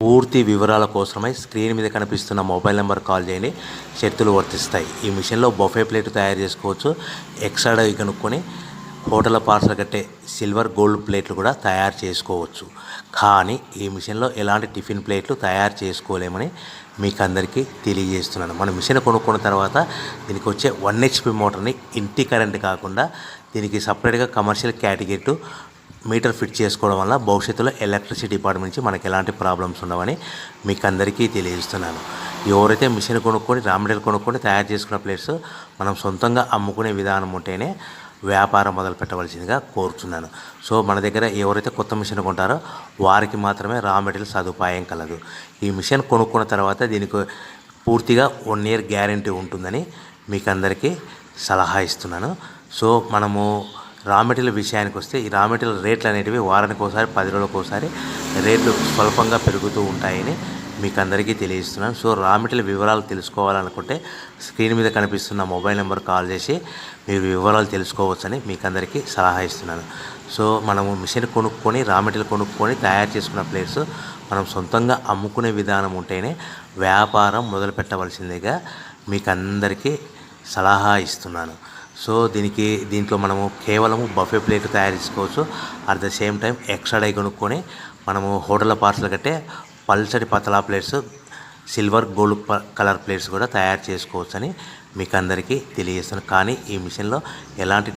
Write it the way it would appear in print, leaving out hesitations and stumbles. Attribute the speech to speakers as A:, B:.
A: పూర్తి వివరాల కోసమై స్క్రీన్ మీద కనిపిస్తున్న మొబైల్ నెంబర్ కాల్ చేయండి. షరతులు వర్తిస్తాయి. ఈ మిషన్లో బఫే ప్లేట్ తయారు చేసుకోవచ్చు. ఎక్స్ట్రా డై కనుక్కొని హోటల్ పార్సల్ కట్టే సిల్వర్ గోల్డ్ ప్లేట్లు కూడా తయారు చేసుకోవచ్చు. కానీ ఈ మిషన్లో ఎలాంటి టిఫిన్ ప్లేట్లు తయారు చేసుకోలేమని మీకు అందరికీ తెలియజేస్తున్నాను. మన మిషన్ కొనుక్కున్న తర్వాత దీనికి వచ్చే 1 HP మోటార్ని ఇంటి కరెంట్ కాకుండా దీనికి సపరేట్గా కమర్షియల్ కేటగిరీ మీటర్ ఫిట్ చేసుకోవడం వల్ల భవిష్యత్తులో ఎలక్ట్రిసిటీ డిపార్ట్మెంట్ నుంచి మనకి ఎలాంటి ప్రాబ్లమ్స్ ఉండవని మీకు అందరికీ తెలియజేస్తున్నాను. ఎవరైతే మిషన్ కొనుక్కొని రా మెటీరియల్ కొనుక్కొని తయారు చేసుకున్న ప్లేట్స్ మనం సొంతంగా అమ్ముకునే విధానం ఉంటేనే వ్యాపారం మొదలు పెట్టవలసిందిగా కోరుతున్నాను. సో మన దగ్గర ఎవరైతే కొత్త మిషన్ కొంటారో వారికి మాత్రమే రా మెటీరియల్ సదుపాయం కలదు. ఈ మిషన్ కొనుక్కున్న తర్వాత దీనికి పూర్తిగా 1 year గ్యారంటీ ఉంటుందని మీకు అందరికీ సలహా ఇస్తున్నాను. సో మనము రా మెటీరియల్ విషయానికి వస్తే ఈ రా మెటీరియల్ రేట్లు అనేటివి వారానికి ఒకసారి 10 రోజులకు ఒకసారి రేట్లు స్వల్పంగా పెరుగుతూ ఉంటాయని మీకు అందరికీ తెలియజేస్తున్నాను. సో రా మెటీరియల్ వివరాలు తెలుసుకోవాలనుకుంటే స్క్రీన్ మీద కనిపిస్తున్న మొబైల్ నెంబర్ కాల్ చేసి మీరు వివరాలు తెలుసుకోవచ్చని మీకు అందరికీ సలహా ఇస్తున్నాను. సో మనము మిషన్ కొనుక్కొని రా మెటీరియల్ కొనుక్కొని తయారు చేసుకున్న ప్లేట్స్ మనం సొంతంగా అమ్ముకునే విధానం ఉంటేనే వ్యాపారం మొదలు పెట్టవలసిందిగా మీకు అందరికీ సలహా ఇస్తున్నాను. సో దీంట్లో మనము కేవలము బఫే ప్లేట్ తయారు చేసుకోవచ్చు. At the same time extra die కొనుక్కొని మనము హోటల్ పార్సల్ కట్టే పల్చటి పతలా plates silver gold colour plates కూడా తయారు చేసుకోవచ్చు అని మీకు అందరికీ తెలియజేస్తున్నాను. కానీ ఈ మిషన్లో ఎలాంటి